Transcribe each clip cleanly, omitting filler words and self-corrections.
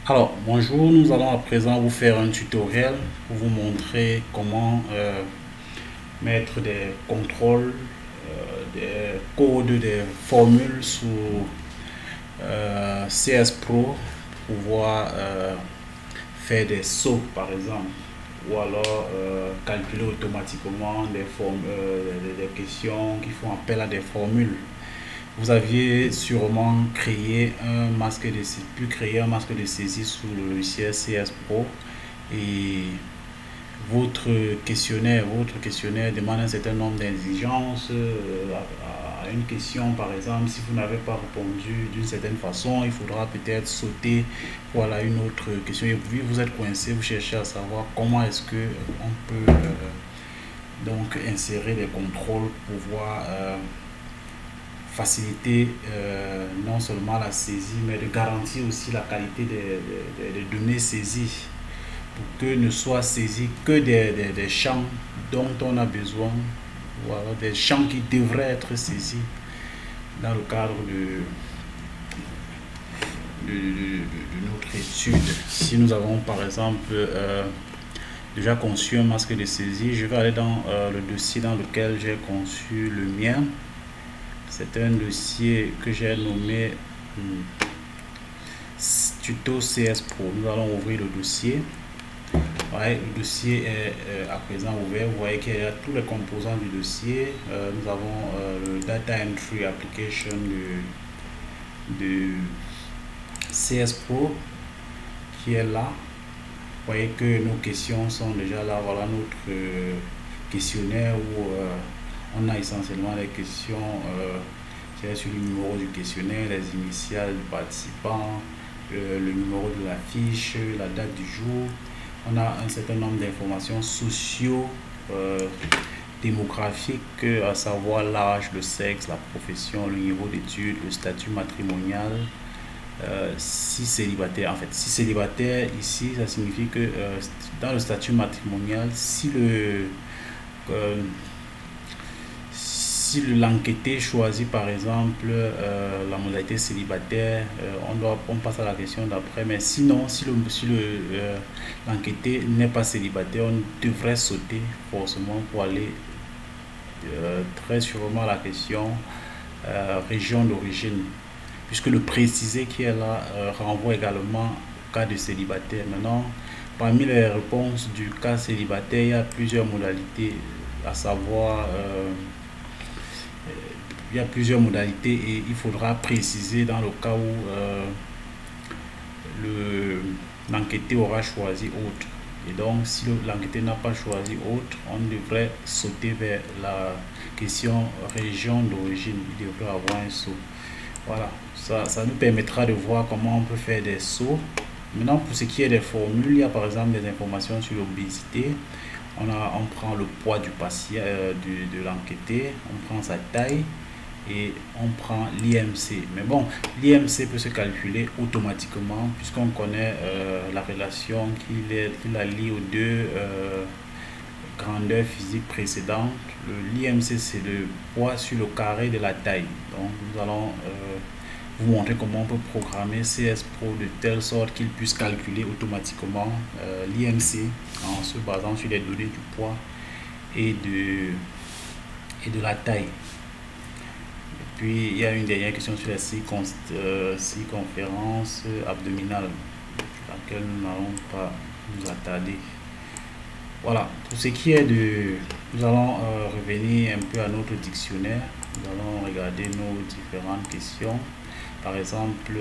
Alors, bonjour, nous allons à présent vous faire un tutoriel pour vous montrer comment mettre des contrôles, des codes, des formules sous CS Pro pour pouvoir faire des sauts par exemple, ou alors calculer automatiquement des questions qui font appel à des formules. Vous aviez sûrement pu créer un masque de saisie sous le logiciel CS Pro et votre questionnaire demande un certain nombre d'exigences à une question par exemple. Si vous n'avez pas répondu d'une certaine façon, il faudra peut-être sauter voilà une autre question et puis vous êtes coincé, vous cherchez à savoir comment est-ce que on peut donc insérer des contrôles pour pouvoir faciliter non seulement la saisie, mais de garantir aussi la qualité des données saisies pour que ne soient saisis que des champs dont on a besoin, voilà, des champs qui devraient être saisis dans le cadre de notre étude. Si nous avons par exemple déjà conçu un masque de saisie, je vais aller dans le dossier dans lequel j'ai conçu le mien. C'est un dossier que j'ai nommé tuto CS Pro. Nous allons ouvrir le dossier. Ouais, le dossier est à présent ouvert. Vous voyez qu'il y a tous les composants du dossier. Nous avons le Data Entry Application de CS Pro qui est là. Vous voyez que nos questions sont déjà là. Voilà notre questionnaire où on a essentiellement les questions sur le numéro du questionnaire, les initiales du participant, le numéro de la fiche, la date du jour. On a un certain nombre d'informations socio-démographiques, à savoir l'âge, le sexe, la profession, le niveau d'études, le statut matrimonial. Si célibataire, en fait, si célibataire ici, ça signifie que dans le statut matrimonial, si l'enquêté choisit par exemple la modalité célibataire, on passe à la question d'après. Mais sinon, si l'enquêté n'est pas célibataire, on devrait sauter forcément pour aller très sûrement à la question région d'origine, puisque le précisé qui est là renvoie également au cas de célibataire. Maintenant, parmi les réponses du cas célibataire, il y a plusieurs modalités, à savoir il y a plusieurs modalités et il faudra préciser dans le cas où l'enquêté aura choisi autre. Et donc, si l'enquêté n'a pas choisi autre, on devrait sauter vers la question région d'origine. Il devrait avoir un saut. Voilà, ça nous permettra de voir comment on peut faire des sauts. Maintenant, pour ce qui est des formules, il y a par exemple des informations sur l'obésité. On prend le poids du patient, de l'enquêté, on prend sa taille et on prend l'IMC. Mais bon, l'IMC peut se calculer automatiquement puisqu'on connaît la relation qui la lie aux deux grandeurs physiques précédentes. L'IMC, c'est le poids sur le carré de la taille. Donc, nous allons vous montrer comment on peut programmer CS Pro de telle sorte qu'il puisse calculer automatiquement l'IMC en se basant sur les données du poids et de la taille. Et puis il y a une dernière question sur la circonférence abdominale, sur laquelle nous n'allons pas nous attarder. Voilà, pour ce qui est nous allons revenir un peu à notre dictionnaire. Nous allons regarder nos différentes questions. Par exemple,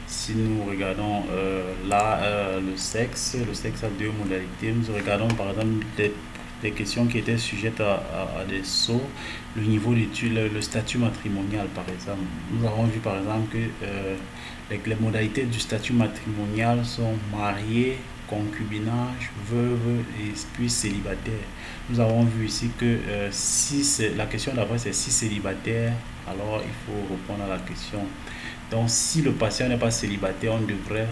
si nous regardons là le sexe a deux modalités. Nous regardons par exemple des questions qui étaient sujettes à des sauts, le niveau d'études, le statut matrimonial par exemple. Nous avons vu par exemple que les modalités du statut matrimonial sont marié, concubinage, veuve et puis célibataire. Nous avons vu ici que la question d'après c'est si célibataire, alors il faut répondre à la question. Donc si le patient n'est pas célibataire, on devrait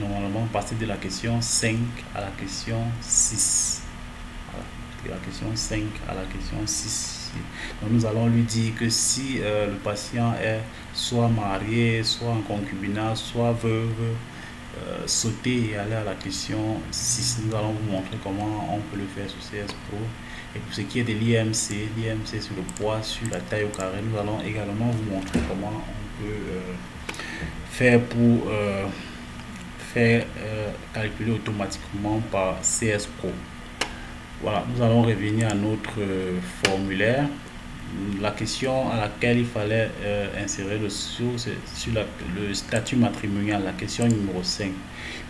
normalement passer de la question 5 à la question 6. Voilà. De la question 5 à la question 6. Donc nous allons lui dire que si le patient est soit marié, soit en concubinat, soit veuve, sauter et aller à la question 6. Nous allons vous montrer comment on peut le faire sur CS Pro. Et pour ce qui est de l'IMC, l'IMC sur le poids, sur la taille au carré, nous allons également vous montrer comment on peut faire pour calculer automatiquement par CS Pro. Voilà, nous allons revenir à notre formulaire. La question à laquelle il fallait insérer le sur le statut matrimonial, la question numéro 5. Il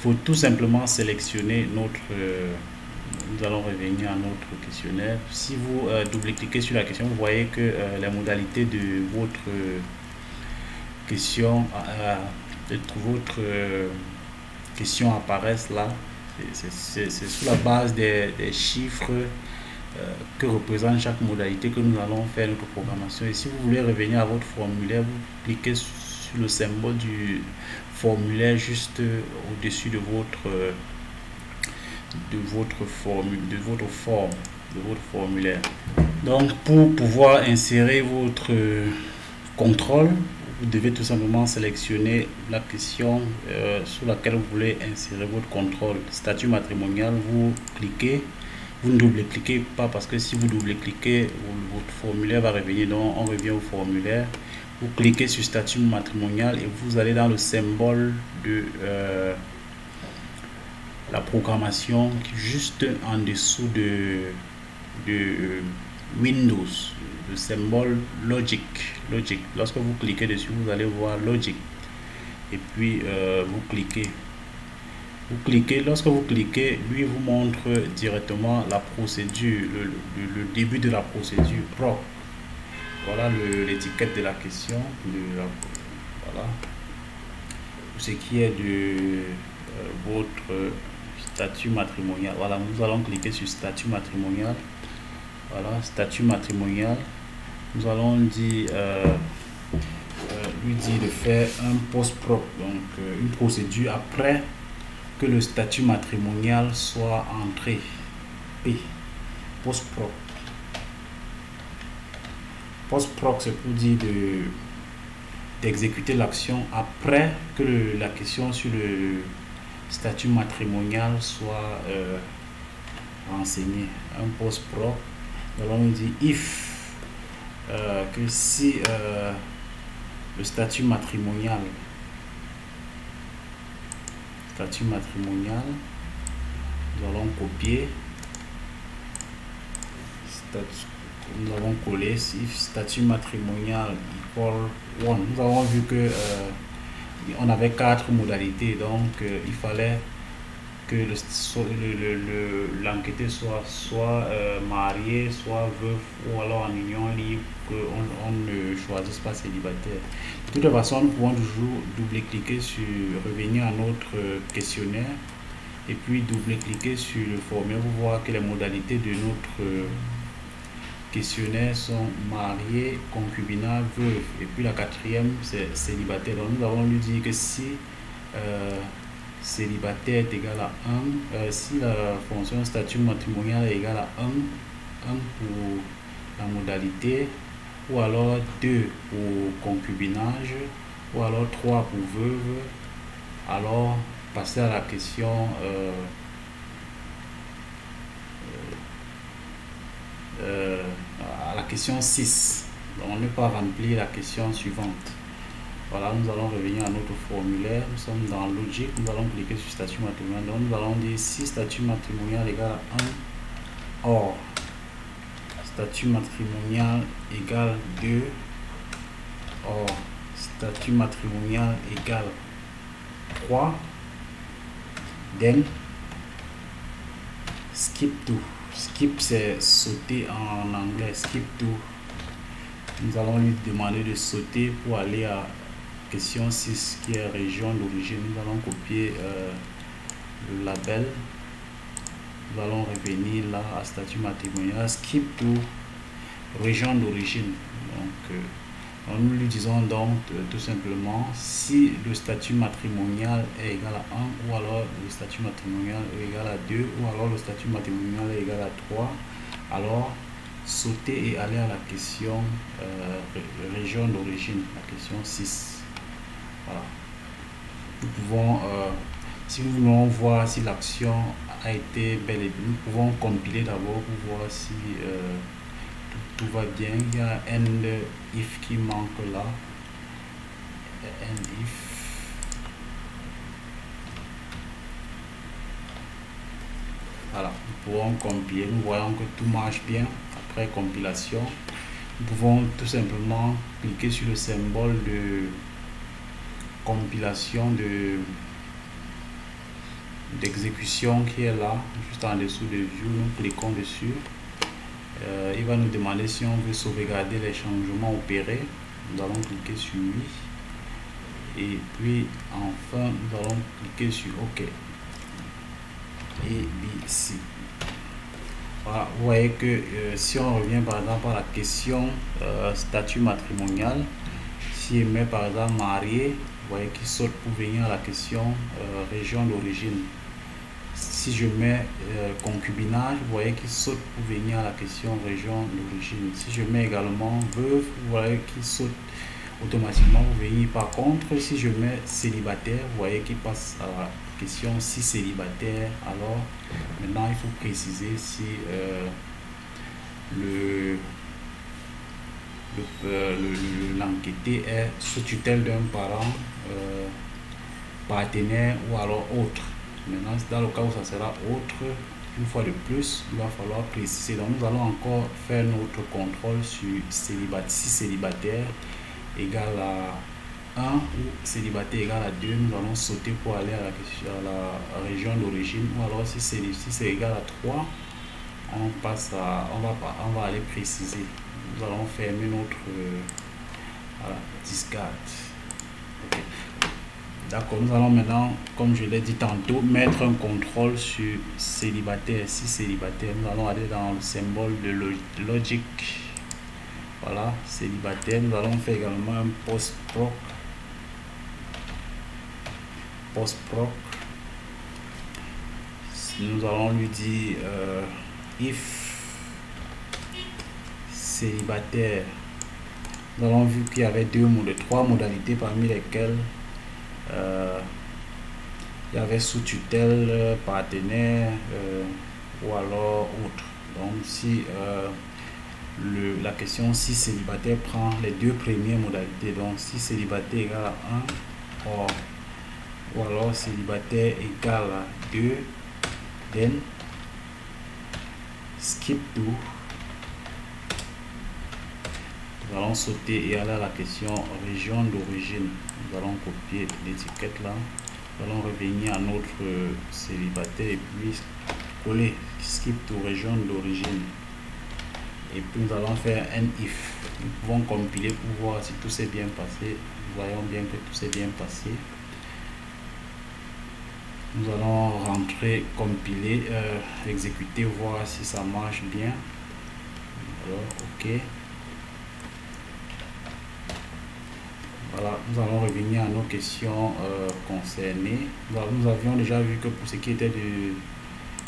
faut tout simplement sélectionner notre... nous allons revenir à notre questionnaire. Si vous double-cliquez sur la question, vous voyez que les modalités de votre question, question apparaissent là. C'est sous la base des chiffres que représente chaque modalité que nous allons faire notre programmation. Et si vous voulez revenir à votre formulaire, vous cliquez sur le symbole du formulaire juste au-dessus de votre formulaire. Donc pour pouvoir insérer votre contrôle, vous devez tout simplement sélectionner la question sur laquelle vous voulez insérer votre contrôle. Statut matrimonial, vous cliquez. Vous ne double-cliquez pas parce que si vous double-cliquez, votre formulaire va revenir. Donc, on revient au formulaire. Vous cliquez sur statut matrimonial et vous allez dans le symbole de la programmation juste en dessous de Windows, le symbole Logic. Lorsque vous cliquez dessus, vous allez voir Logic. Et puis, vous cliquez. Lorsque vous cliquez, lui vous montre directement la procédure, le début de la procédure propre. Voilà l'étiquette de la question. Voilà. Pour ce qui est de votre statut matrimonial. Voilà, nous allons cliquer sur statut matrimonial. Voilà, statut matrimonial. Nous allons dire, lui dire de faire un post propre, donc une procédure après que le statut matrimonial soit entré. P. Post propre. Post propre, c'est pour dire d'exécuter l'action après que la question sur le statut matrimonial soit renseignée. Un post propre. Nous allons dire if que si le statut matrimonial nous allons copier, nous avons collé si statut matrimonial equal 1. Nous avons vu que on avait 4 modalités, donc il fallait que l'enquêté soit marié, soit veuf ou alors en union libre, qu'on ne choisisse pas célibataire. De toute façon, nous pouvons toujours double-cliquer sur revenir à notre questionnaire et puis double-cliquer sur le formulaire pour voir que les modalités de notre questionnaire sont marié, concubinat, veuve. Et puis la quatrième, c'est célibataire. Donc nous allons lui dire que si célibataire est égal à 1, si la fonction statut matrimonial est égale à 1 pour la modalité, ou alors 2 pour concubinage, ou alors 3 pour veuve, alors passer à la question à la question 6. Donc, ne pas remplir la question suivante. Voilà, nous allons revenir à notre formulaire. Nous sommes dans Logic. Nous allons cliquer sur statut matrimonial. Donc, nous allons dire si statut matrimonial égale à 1, or statut matrimonial égale 2, or statut matrimonial égale 3, then skip to. Skip, c'est sauter en anglais. Skip to. Nous allons lui demander de sauter pour aller à question 6 qui est région d'origine. Nous allons copier le label. Nous allons revenir là à statut matrimonial. Skip to région d'origine. Donc, nous lui disons donc tout simplement si le statut matrimonial est égal à 1 ou alors le statut matrimonial est égal à 2 ou alors le statut matrimonial est égal à 3, alors sauter et aller à la question région d'origine, la question 6. Voilà. Nous pouvons, si nous voulons voir si l'action a été bel et bien, nous pouvons compiler d'abord pour voir si tout va bien. Il y a end if qui manque là. End if. Voilà, nous pouvons compiler, nous voyons que tout marche bien. Après compilation, nous pouvons tout simplement cliquer sur le symbole de compilation d'exécution qui est là, juste en dessous de View. Nous cliquons dessus. Il va nous demander si on veut sauvegarder les changements opérés. Nous allons cliquer sur oui. Et puis enfin, nous allons cliquer sur OK. Et ici. Voilà, vous voyez que si on revient par exemple à la question statut matrimonial, si je mets par exemple marié, vous voyez qu'il saute pour venir à la question région d'origine. Si je mets concubinage, vous voyez qu'il saute pour venir à la question région d'origine. Si je mets également veuve, vous voyez qu'il saute automatiquement pour venir. Par contre, si je mets célibataire, vous voyez qu'il passe à la question si célibataire. Alors maintenant il faut préciser si l'enquêté est sous tutelle d'un parent, partenaire ou alors autre. Maintenant, dans le cas où ça sera autre, une fois de plus, il va falloir préciser. Donc nous allons encore faire notre contrôle sur célibataire. Si célibataire égale à 1 ou célibataire égale à 2, nous allons sauter pour aller à la région d'origine. Ou alors si c'est égal à 3, on passe à, on va aller préciser. Nous allons fermer notre discard. Okay. D'accord, nous allons maintenant, comme je l'ai dit tantôt, mettre un contrôle sur célibataire. Si célibataire, nous allons aller dans le symbole de logic. Voilà, célibataire. Nous allons faire également un post-proc. Post-proc. Nous allons lui dire if célibataire. Nous avons vu qu'il y avait trois modalités parmi lesquelles il y avait sous tutelle, partenaire ou alors autre. Donc si la question si célibataire prend les deux premières modalités, donc si célibataire égale à 1 ou alors célibataire égale à 2, then skip to. Nous allons sauter et aller à la question région d'origine. Nous allons copier l'étiquette là. Nous allons revenir à notre célibataire et puis coller skip to région d'origine. Et puis nous allons faire un if. Nous pouvons compiler pour voir si tout s'est bien passé. Nous voyons bien que tout s'est bien passé. Nous allons rentrer, compiler, exécuter, voir si ça marche bien. Alors, OK. Voilà, nous allons revenir à nos questions concernées. Nous avions déjà vu que pour ce qui était du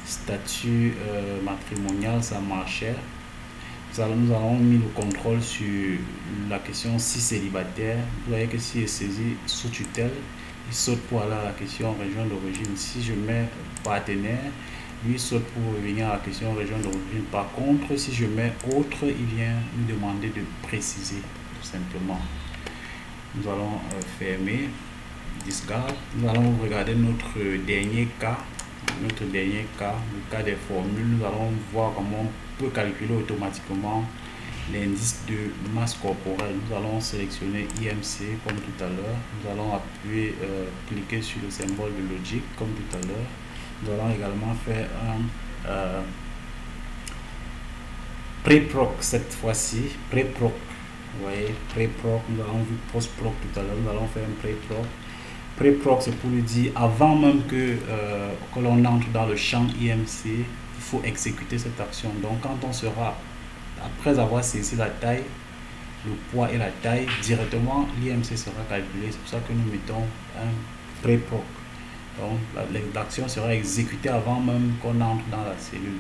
statut matrimonial, ça marchait. Nous avons mis le contrôle sur la question si célibataire. Vous voyez que si est saisi sous tutelle, il saute pour aller à la question région d'origine. Si je mets partenaire, lui saute pour revenir à la question région d'origine. Par contre, si je mets autre, il vient nous demander de préciser tout simplement. Nous allons fermer discard. Nous allons regarder notre dernier cas. Notre dernier cas, le cas des formules. Nous allons voir comment on peut calculer automatiquement l'indice de masse corporelle. Nous allons sélectionner IMC comme tout à l'heure. Nous allons appuyer, cliquer sur le symbole de logique comme tout à l'heure. Nous allons également faire un pré-proc cette fois-ci. Pré-proc. Vous voyez, pré-proc, nous avons vu post-proc tout à l'heure, nous allons faire un pré-proc. Pré-proc, c'est pour lui dire, avant même que l'on entre dans le champ IMC, il faut exécuter cette action. Donc, quand on sera, après avoir saisi la taille, le poids et la taille, directement, l'IMC sera calculé. C'est pour ça que nous mettons un pré-proc. Donc, l'action sera exécutée avant même qu'on entre dans la cellule.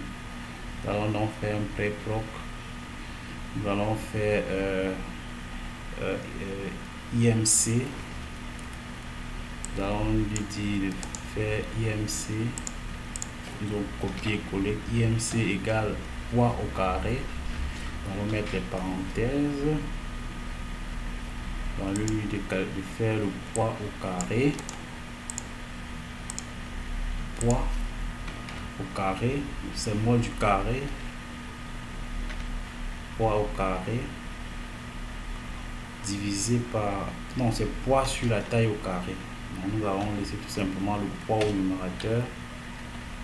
Nous allons donc faire un pré-proc. nous allons faire IMC. Nous allons lui dire de faire IMC. Nous allons copier-coller IMC égale poids au carré. Nous allons mettre les parenthèses. Nous allons lui dire de faire le poids au carré. Poids au carré, symbole du carré. Poids au carré divisé par, non, c'est poids sur la taille au carré. Donc nous allons laisser tout simplement le poids au numérateur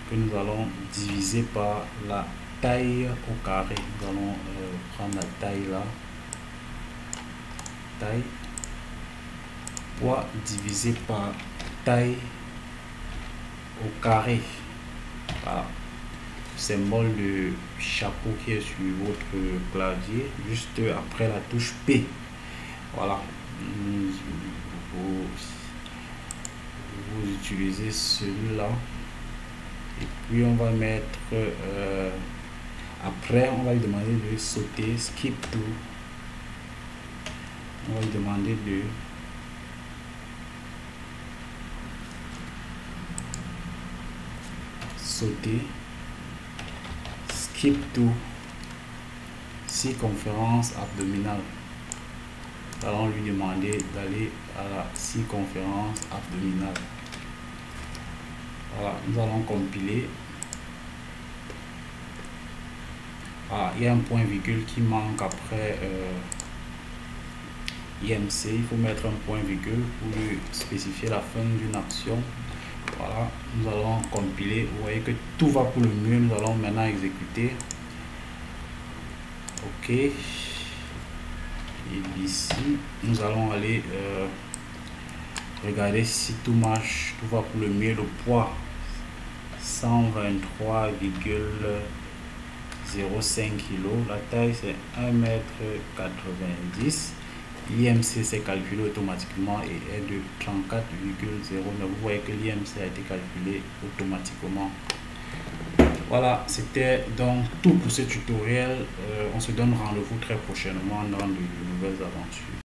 que nous allons diviser par la taille au carré. Nous allons prendre la taille là, taille, poids divisé par taille au carré. Voilà. Symbole de chapeau qui est sur votre clavier juste après la touche P. Voilà, vous utilisez celui-là et puis on va mettre après on va lui demander de sauter, skip to. On va lui demander de sauter, skip to circonférence abdominale. Nous allons lui demander d'aller à la circonférence abdominale. Voilà, nous allons compiler. Voilà, il y a un point virgule qui manque après IMC. Il faut mettre un point virgule pour lui spécifier la fin d'une action. Voilà, nous allons compiler. Vous voyez que tout va pour le mieux. Nous allons maintenant exécuter. OK. Et ici, nous allons aller regarder si tout marche, tout va pour le mieux. Le poids 123,05 kg. La taille c'est 1,90 m. L'IMC s'est calculé automatiquement et est de 34,09. Vous voyez que l'IMC a été calculé automatiquement. Voilà, c'était donc tout pour ce tutoriel. On se donne rendez-vous très prochainement dans de nouvelles aventures.